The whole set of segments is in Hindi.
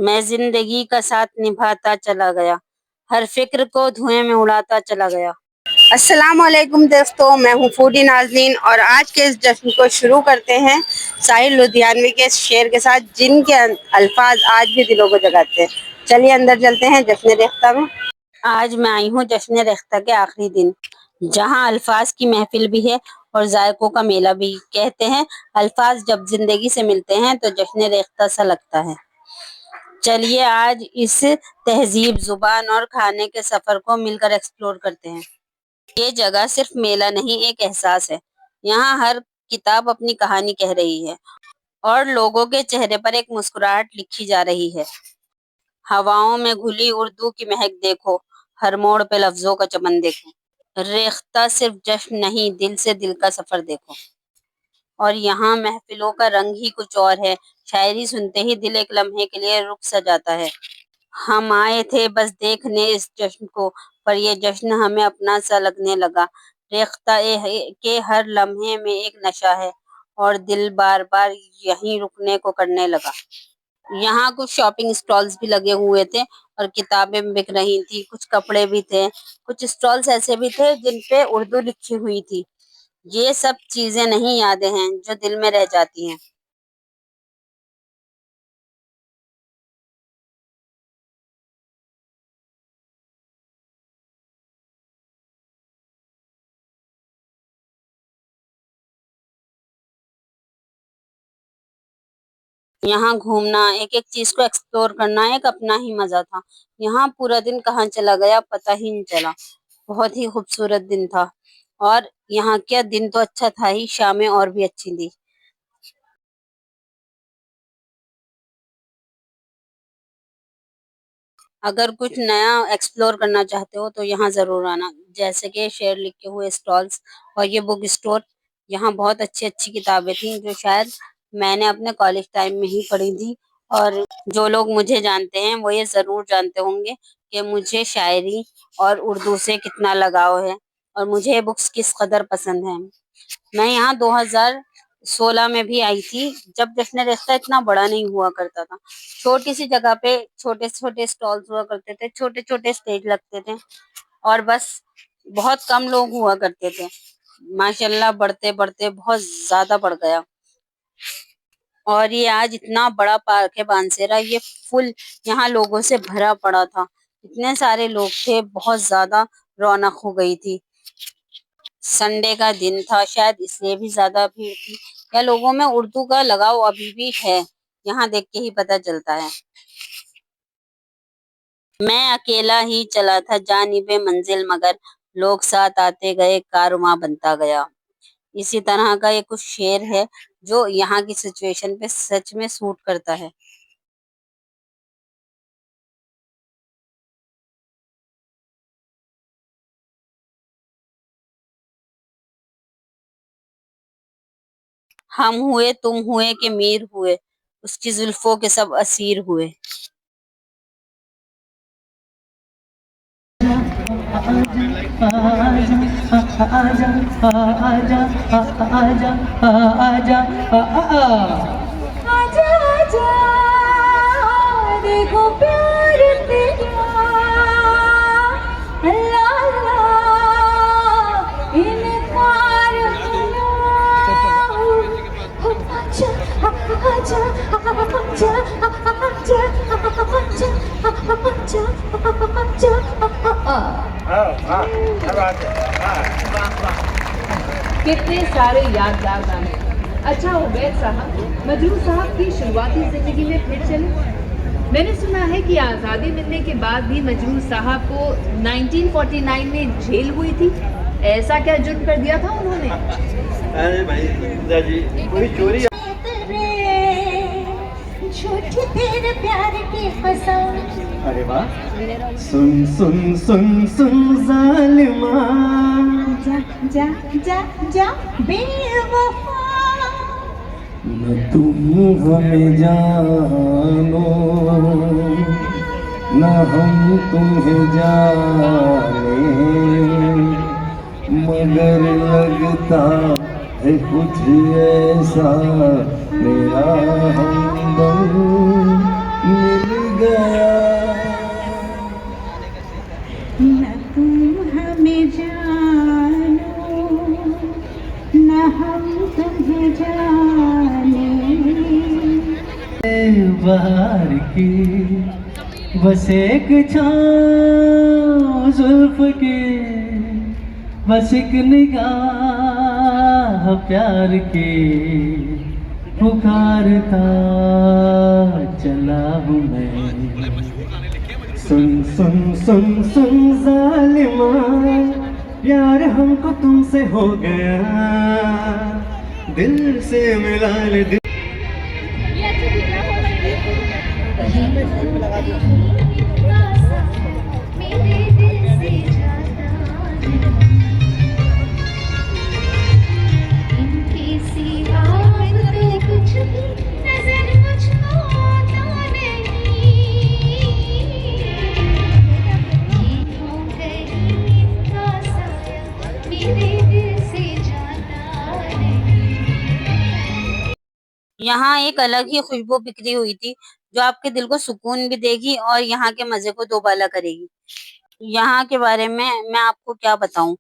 मैं जिंदगी का साथ निभाता चला गया, हर फिक्र को धुएं में उड़ाता चला गया। अस्सलाम वालेकुम दोस्तों, मैं हूँ फूडी नाज़नीन और आज के इस जश्न को शुरू करते हैं साहिल लुधियानवी के शेर के साथ, जिनके अल्फाज आज भी दिलों को जगाते हैं। चलिए अंदर चलते हैं जश्न रेख्ता में। आज मैं आई हूँ जश्न रेख्ता के आखिरी दिन, जहाँ अल्फाज की महफिल भी है और जायकों का मेला भी। कहते हैं अल्फाज जब जिंदगी से मिलते हैं तो जश्न रेख्ता सा लगता है। चलिए आज इस तहजीब, जुबान और खाने के सफर को मिलकर एक्सप्लोर करते हैं। ये जगह सिर्फ मेला नहीं, एक एहसास है। यहाँ हर किताब अपनी कहानी कह रही है और लोगों के चेहरे पर एक मुस्कुराहट लिखी जा रही है। हवाओं में घुली उर्दू की महक देखो, हर मोड़ पे लफ्जों का चमन देखो। रेख्ता सिर्फ जश्न नहीं, दिल से दिल का सफर देखो। और यहाँ महफिलों का रंग ही कुछ और है। शायरी सुनते ही दिल एक लम्हे के लिए रुक सा जाता है। हम आए थे बस देखने इस जश्न को, पर ये जश्न हमें अपना सा लगने लगा। रेख्ता के हर लम्हे में एक नशा है और दिल बार बार यहीं रुकने को करने लगा। यहाँ कुछ शॉपिंग स्टॉल्स भी लगे हुए थे और किताबें बिक रही थी, कुछ कपड़े भी थे, कुछ स्टॉल्स ऐसे भी थे जिन पे उर्दू लिखी हुई थी। ये सब चीजें नहीं, यादें हैं जो दिल में रह जाती हैं। यहाँ घूमना, एक एक चीज को एक्सप्लोर करना एक अपना ही मजा था। यहाँ पूरा दिन कहाँ चला गया पता ही नहीं चला। बहुत ही खूबसूरत दिन था। और यहाँ क्या दिन तो अच्छा था ही, शामें और भी अच्छी थी। अगर कुछ नया एक्सप्लोर करना चाहते हो तो यहाँ जरूर आना, जैसे कि शेर लिखे हुए स्टॉल्स और ये बुक स्टोर। यहाँ बहुत अच्छी अच्छी किताबें थी जो शायद मैंने अपने कॉलेज टाइम में ही पढ़ी थी। और जो लोग मुझे जानते हैं वो ये जरूर जानते होंगे कि मुझे शायरी और उर्दू से कितना लगाव है और मुझे ये बुक्स किस कदर पसंद है। मैं यहाँ 2016 में भी आई थी, जब जश्न रेख्ता इतना बड़ा नहीं हुआ करता था। छोटी सी जगह पे छोटे छोटे स्टॉल्स हुआ करते थे, छोटे छोटे स्टेज लगते थे और बस बहुत कम लोग हुआ करते थे। माशाल्लाह बढ़ते बढ़ते बहुत ज्यादा बढ़ गया और ये आज इतना बड़ा पार्क है बानसेरा, ये फुल यहाँ लोगों से भरा पड़ा था। इतने सारे लोग थे, बहुत ज्यादा रौनक हो गई थी। संडे का दिन था, शायद इसलिए भी ज्यादा भीड़ थी, या लोगों में उर्दू का लगाव अभी भी है, यहाँ देख के ही पता चलता है। मैं अकेला ही चला था जानिबे मंजिल, मगर लोग साथ आते गए, कारवां बनता गया। इसी तरह का ये कुछ शेर है जो यहाँ की सिचुएशन पे सच में सूट करता है। हम हुए तुम हुए के मीर हुए, उसकी जुल्फों के सब असीर हुए। देखो प्यार तेरा, अल्लाह अल्लाह इनकार आजा आजा आजा आजा आजा कितने सारे यादगार गाने। अच्छा उबैद साहब, मजरू साहब की शुरुआती जिंदगी में फिर चले। मैंने सुना है कि आज़ादी मिलने के बाद भी मजरू साहब को 1949 में जेल हुई थी। ऐसा क्या जुर्म कर दिया था उन्होंने? अरे भाई जी, कोई चोरी। झूठी तेरे प्यार की कसम। अरे वाह। सुन सुन सुन सुन जालिमा, जा जा जा जा बेवफा, न तुम हमें जानो न हम तुम्हें जाने, मगर लगता है कुछ ऐसा मेरा हमदम मिल प्यार की, बस एक छाँव जुल्फ के, बस एक निगाह प्यार के, पुकारता चला हूँ मैं। सुन सुन सुन सुन जालिमा, प्यार हमको तुमसे हो गया, दिल से मिला ले दिल। यहाँ एक अलग ही खुशबू बिखरी हुई थी जो आपके दिल को सुकून भी देगी और यहाँ के मजे को दोबाला करेगी। यहाँ के बारे में मैं आपको क्या बताऊं,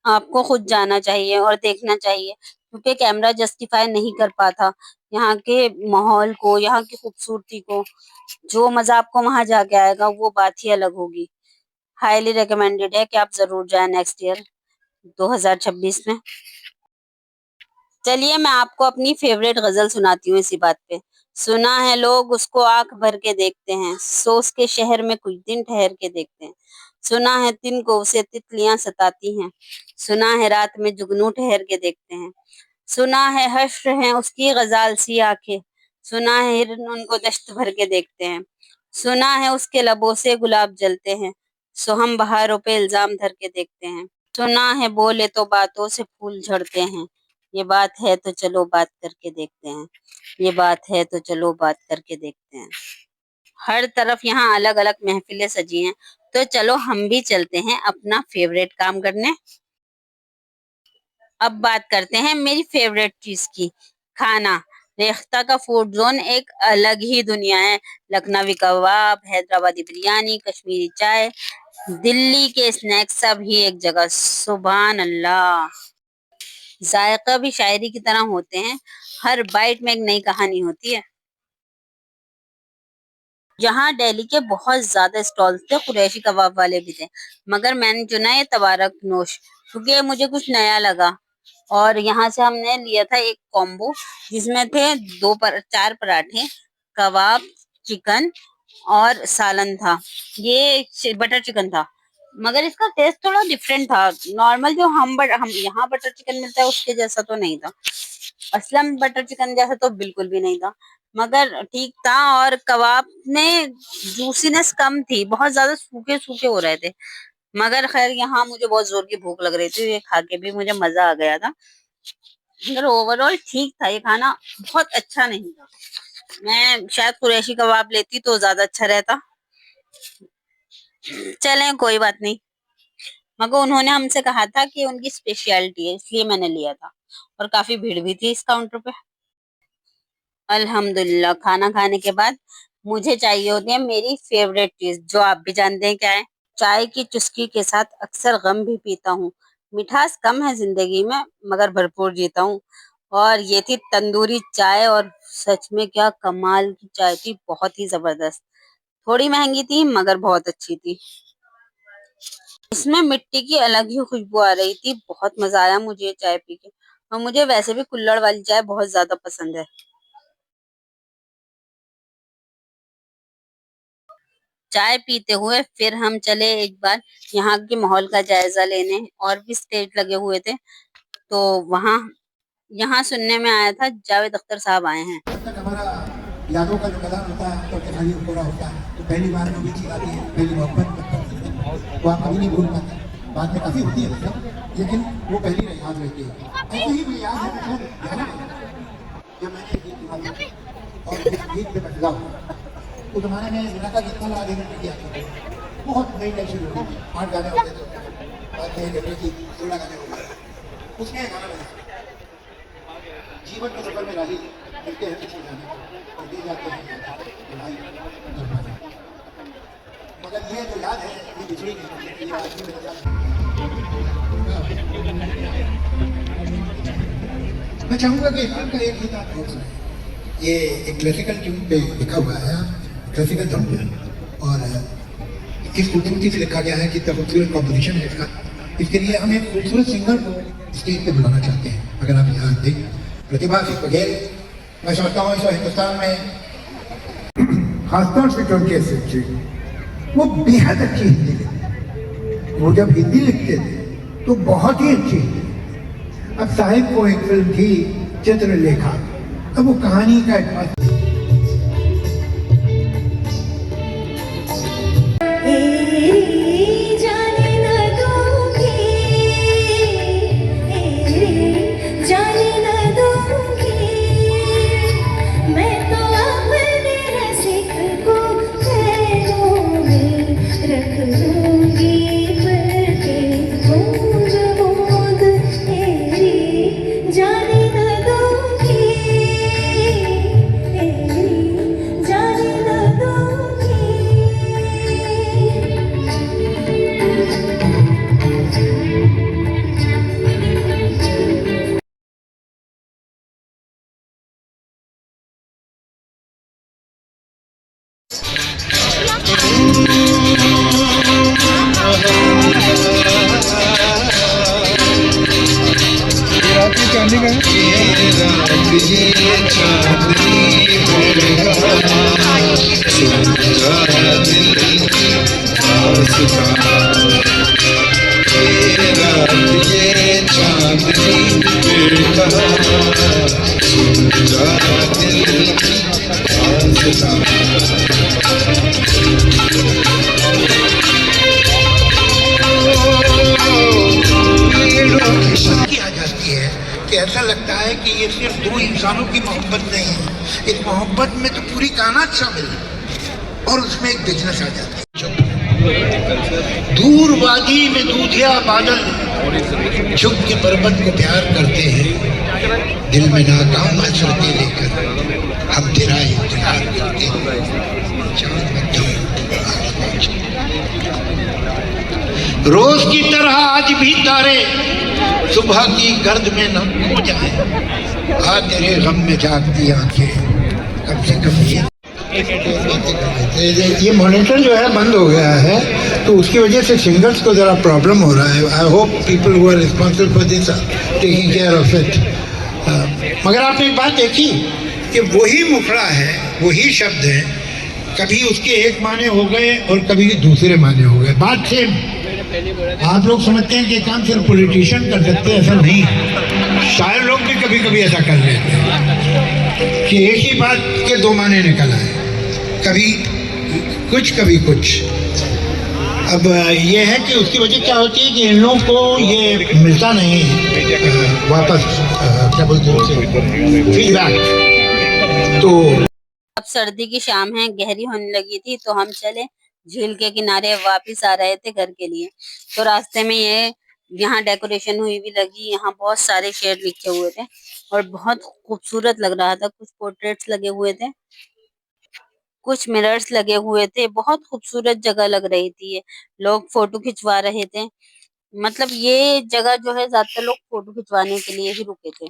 आपको खुद जाना चाहिए और देखना चाहिए, क्योंकि कैमरा जस्टिफाई नहीं कर पाता यहाँ के माहौल को, यहाँ की खूबसूरती को। जो मजा आपको वहां जाके आएगा वो बात ही अलग होगी। हाईली रिकमेंडेड है कि आप जरूर जाए नेक्स्ट ईयर 2026 में। चलिए मैं आपको अपनी फेवरेट गजल सुनाती हूँ इसी बात पे। सुना है लोग उसको आंख भर के देखते हैं, सो उसके शहर में कुछ दिन ठहर के देखते हैं। सुना है दिन को उसे तितलियां सताती हैं, सुना है रात में जुगनू ठहर के देखते हैं। सुना है हश्र है उसकी गजाल सी आंखें, सुना है हिरन उनको दश्त भर के देखते हैं। सुना है उसके लबों से गुलाब जलते हैं, सो हम बहारों पे इल्जाम धर के देखते हैं। सुना है बोले तो बातों से फूल झड़ते हैं, ये बात है तो चलो बात करके देखते हैं, ये बात है तो चलो बात करके देखते हैं। हर तरफ यहाँ अलग अलग महफिलें सजी हैं, तो चलो हम भी चलते हैं अपना फेवरेट काम करने। अब बात करते हैं मेरी फेवरेट चीज की, खाना। रेख्ता का फूड जोन एक अलग ही दुनिया है। लखनवी कबाब, हैदराबादी बिरयानी, कश्मीरी चाय, दिल्ली के स्नैक्स सब ही एक जगह। सुभान अल्लाह, जायका भी शायरी की तरह होते हैं, हर बाइट में एक नई कहानी होती है। यहाँ दिल्ली के बहुत ज्यादा स्टॉल्स थे, कुरैशी कबाब वाले भी थे, मगर मैंने चुना ये तबारक नोश क्योंकि ये मुझे कुछ नया लगा। और यहाँ से हमने लिया था एक कॉम्बो जिसमें थे 4 पराठे, कबाब, चिकन और सालन था। ये बटर चिकन था, मगर इसका टेस्ट थोड़ा डिफरेंट था। नॉर्मल जो हम यहाँ बटर चिकन मिलता है उसके जैसा तो नहीं था, असलम बटर चिकन जैसा तो बिल्कुल भी नहीं था, मगर ठीक था। और कबाब में जूसीनेस कम थी, बहुत ज्यादा सूखे सूखे हो रहे थे। मगर खैर यहाँ मुझे बहुत जोर की भूख लग रही थी, ये खा के भी मुझे मजा आ गया था। मगर ओवरऑल ठीक था ये खाना, बहुत अच्छा नहीं था। मैं शायद कुरैशी कबाब लेती तो ज्यादा अच्छा रहता। चलें कोई बात नहीं, मगर उन्होंने हमसे कहा था कि उनकी स्पेशलिटी है, इसलिए मैंने लिया था। और काफी भीड़ भी थी इस काउंटर पे। अल्हम्दुलिल्लाह खाना खाने के बाद मुझे चाहिए होती है मेरी फेवरेट चीज, जो आप भी जानते हैं क्या है। चाय की चुस्की के साथ अक्सर गम भी पीता हूँ। मिठास कम है जिंदगी में, मगर भरपूर जीता हूँ। और ये थी तंदूरी चाय, और सच में क्या कमाल की चाय थी, बहुत ही जबरदस्त। थोड़ी महंगी थी मगर बहुत अच्छी थी। इसमें मिट्टी की अलग ही खुशबू आ रही थी, बहुत मजा आया मुझे चाय पी के। और मुझे वैसे भी कुल्हड़ वाली चाय बहुत ज्यादा पसंद है। चाय पीते हुए फिर हम चले एक बार यहाँ के माहौल का जायजा लेने। और भी स्टेज लगे हुए थे, तो वहाँ यहाँ सुनने में आया था जावेद अख्तर साहब आए हैं। जब तक हमारा यादों का जो मैदान होता है तो खाली पूरा होता है। तो पहली बार जो भी चीज आती है, पहली मोहब्बत वो आप कभी नहीं भूल पाते। बाद में काफी होती है मतलब, लेकिन वो पहली याद रहती है। ऐसे ही मुझे याद है जब मैंने गीत सुना और गीत पे बदला उस जमाने में बिना का गीत लगा देने की आती थी, बहुत नई नई शुरू हुई थी। 8 गाने होते थे, बाद में लेने की 16 गाने हो गए। उसमें गाना बना जीवन के सफर में राही मिलते हैं पीछे जाने और दे जाते हैं भाई। मगर ये जो याद है ये बिछड़ी नहीं, ये आज भी मेरे साथ। मैं चाहूंगा कि फिल्म का एक गीत आप लोग सुने। ये एक क्लासिकल ट्यून पे लिखा हुआ है, रफीका जमशेद। और इस खूबसूरती से लिखा गया है कि इतना खूबसूरत कॉम्पोजिशन है इसका। इसके लिए हम एक खूबसूरत सिंगर को स्टेज पे बुलाना चाहते हैं। अगर आप यहाँ देख, प्रतिभा के बगैर मैं समझता हूँ इस हिंदुस्तान में खासतौर से ट्वेंटी सेंचुरी वो बेहद अच्छी हिंदी लिखते। वो जब हिंदी लिखते थे तो बहुत ही अच्छी हिंदी। अब साहिब को एक फिल्म थी चित्रलेखा, अब वो कहानी का एक ऐसा लगता है कि ये सिर्फ दो इंसानों की मोहब्बत नहीं है, इस मोहब्बत में तो पूरी कायनात शामिल है और उसमें एक बिजनेस आ जाता है। दूर वादी में दूधिया बादल झुक के पर्वत को प्यार करते हैं, दिल में नाकाम हसरतें लेकर हम तेरा इंतजार करते हैं। रोज की तरह आज भी तारे सुबह की गर्द में न खो जाए, आ तेरे गम में जागती आंखें कम से कम ये मॉनिटर जो है बंद हो गया है, तो उसकी वजह से सिंगर्स को ज़रा प्रॉब्लम हो रहा है। I hope people who are responsible for this taking care of it. मगर आपने एक बात देखी कि वही मुखड़ा है, वही शब्द है, कभी उसके एक माने हो गए और कभी दूसरे माने हो गए, बात सेम। आप लोग समझते हैं कि काम सिर्फ पॉलिटिशियन कर सकते हैं, ऐसा नहीं है। शायर लोग भी कभी कभी ऐसा कर लेते हैं कि एक ही बात के दो माने निकल आए, कभी कुछ कभी कुछ। अब ये है कि उसकी वजह क्या होती है कि इन लोगों को ये मिलता नहीं वापस, क्या बोलते हैं, फीडबैक। तो अब सर्दी की शाम है, गहरी होने लगी थी, तो हम चले झील के किनारे, वापस आ रहे थे घर के लिए। तो रास्ते में यहाँ डेकोरेशन हुई भी लगी, यहाँ बहुत सारे शेड लिखे हुए थे और बहुत खूबसूरत लग रहा था। कुछ पोर्ट्रेट्स लगे हुए थे, कुछ मिरर्स लगे हुए थे, बहुत खूबसूरत जगह लग रही थी ये। लोग फोटो खिंचवा रहे थे, मतलब ये जगह जो है ज्यादातर लोग फोटो खिंचवाने के लिए ही रुके थे।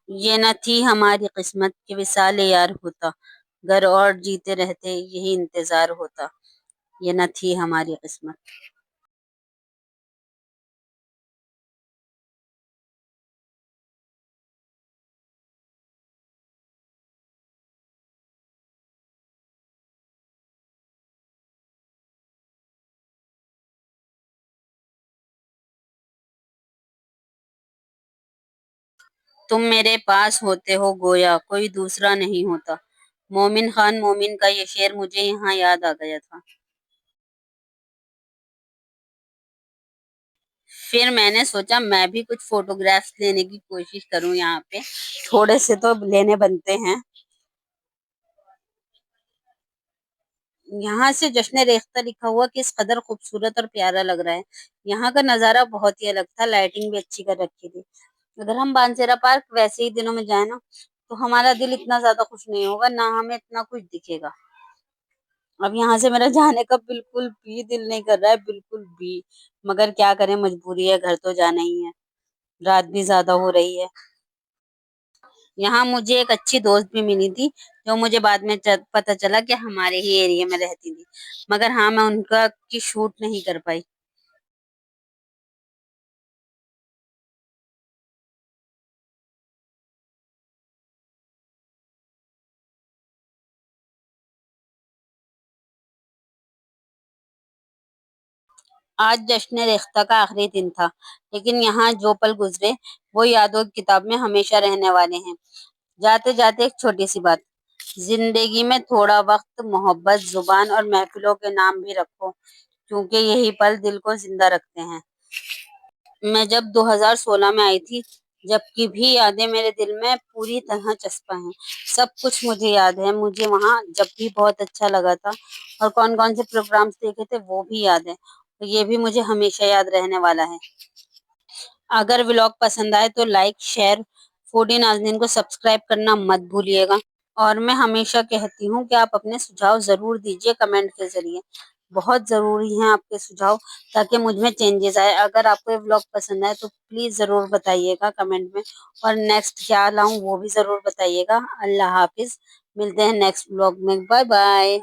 ये न थी हमारी किस्मत के विसाले यार होता, घर और जीते रहते यही इंतजार होता। ये न थी हमारी किस्मत। तुम मेरे पास होते हो गोया कोई दूसरा नहीं होता। मोमिन खान मोमिन का ये शेर मुझे यहाँ याद आ गया था। फिर मैंने सोचा मैं भी कुछ फोटोग्राफ्स लेने की कोशिश करूं। यहाँ पे थोड़े से तो लेने बनते हैं। यहाँ से जश्न रेख्ता लिखा हुआ किस कदर खूबसूरत और प्यारा लग रहा है। यहाँ का नजारा बहुत ही अलग था, लाइटिंग भी अच्छी कर रखी थी। अगर हम बानसेरा पार्क वैसे ही दिनों में जाए ना, तो हमारा दिल इतना ज्यादा खुश नहीं होगा, ना हमें इतना कुछ दिखेगा। अब यहाँ से मेरा जाने का बिल्कुल भी दिल नहीं कर रहा है, बिल्कुल भी। मगर क्या करें, मजबूरी है, घर तो जाना ही है। रात भी ज्यादा हो रही है। यहाँ मुझे एक अच्छी दोस्त भी मिली थी, जो मुझे बाद में पता चला कि हमारे ही एरिया में रहती थी, मगर हाँ मैं उनका की शूट नहीं कर पाई। आज जश्न रेख्ता का आखिरी दिन था, लेकिन यहाँ जो पल गुजरे वो यादों की किताब में हमेशा रहने वाले हैं। जाते जाते एक छोटी सी बात, जिंदगी में थोड़ा वक्त, मोहब्बत, जुबान और महफिलों के नाम भी रखो, क्योंकि यही पल दिल को जिंदा रखते हैं। मैं जब 2016 में आई थी, जब की भी यादें मेरे दिल में पूरी तरह चस्पा हैं। सब कुछ मुझे याद है, मुझे वहाँ जब भी बहुत अच्छा लगा था और कौन कौन से प्रोग्राम्स देखे थे वो भी याद है। तो ये भी मुझे हमेशा याद रहने वाला है। अगर व्लॉग पसंद आए तो लाइक, शेयर, फूडी नाज़नीन को सब्सक्राइब करना मत भूलिएगा। और मैं हमेशा कहती हूँ कि आप अपने सुझाव ज़रूर दीजिए कमेंट के ज़रिए। बहुत ज़रूरी हैं आपके सुझाव, ताकि मुझ में चेंजेस आए। अगर आपको ये व्लॉग पसंद आए तो प्लीज़ ज़रूर बताइएगा कमेंट में, और नेक्स्ट क्या लाऊं वो भी ज़रूर बताइएगा। अल्लाह हाफ़िज़, मिलते हैं नेक्स्ट व्लॉग में। Bye bye.